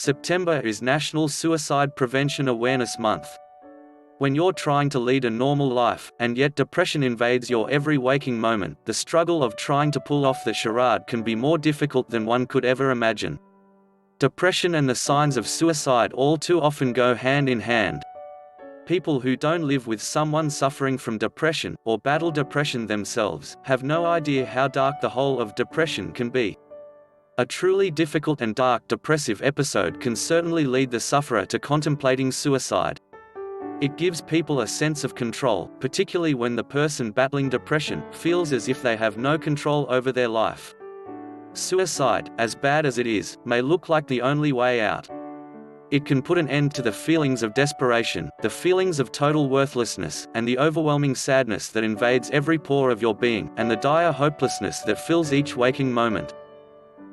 September is National Suicide Prevention Awareness Month. When you're trying to lead a normal life, and yet depression invades your every waking moment, the struggle of trying to pull off the charade can be more difficult than one could ever imagine. Depression and the signs of suicide all too often go hand in hand. People who don't live with someone suffering from depression, or battle depression themselves, have no idea how dark the whole of depression can be. A truly difficult and dark depressive episode can certainly lead the sufferer to contemplating suicide. It gives people a sense of control, particularly when the person battling depression feels as if they have no control over their life. Suicide, as bad as it is, may look like the only way out. It can put an end to the feelings of desperation, the feelings of total worthlessness, and the overwhelming sadness that invades every pore of your being, and the dire hopelessness that fills each waking moment.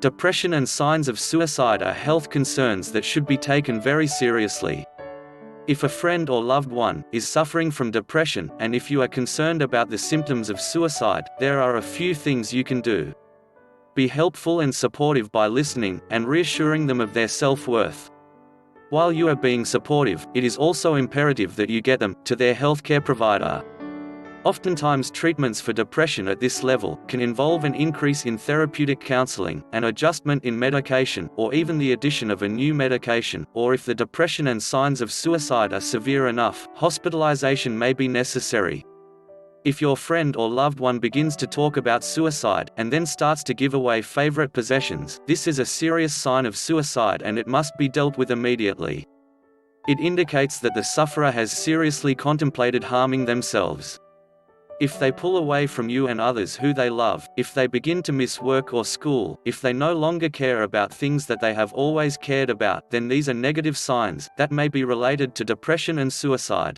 Depression and signs of suicide are health concerns that should be taken very seriously. If a friend or loved one is suffering from depression, and if you are concerned about the symptoms of suicide, there are a few things you can do. Be helpful and supportive by listening, and reassuring them of their self-worth. While you are being supportive, it is also imperative that you get them to their healthcare provider. Oftentimes treatments for depression at this level can involve an increase in therapeutic counseling, an adjustment in medication, or even the addition of a new medication, or if the depression and signs of suicide are severe enough, hospitalization may be necessary. If your friend or loved one begins to talk about suicide, and then starts to give away favorite possessions, this is a serious sign of suicide and it must be dealt with immediately. It indicates that the sufferer has seriously contemplated harming themselves. If they pull away from you and others who they love, if they begin to miss work or school, if they no longer care about things that they have always cared about, then these are negative signs that may be related to depression and suicide.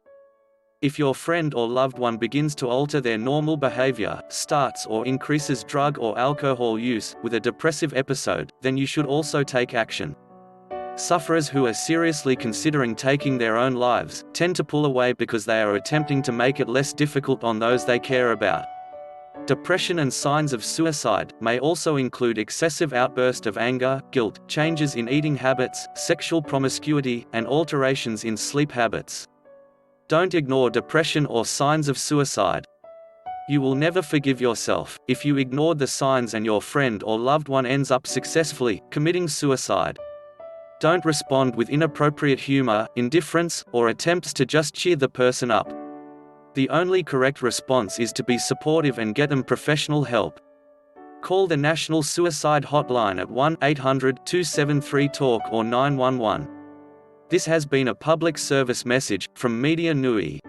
If your friend or loved one begins to alter their normal behavior, starts or increases drug or alcohol use, with a depressive episode, then you should also take action. Sufferers who are seriously considering taking their own lives tend to pull away because they are attempting to make it less difficult on those they care about. Depression and signs of suicide may also include excessive outburst of anger, guilt, changes in eating habits, sexual promiscuity, and alterations in sleep habits. Don't ignore depression or signs of suicide. You will never forgive yourself if you ignored the signs and your friend or loved one ends up successfully committing suicide. Don't respond with inappropriate humor, indifference, or attempts to just cheer the person up. The only correct response is to be supportive and get them professional help. Call the National Suicide Hotline at 1-800-273-TALK or 911. This has been a public service message from Media Nui.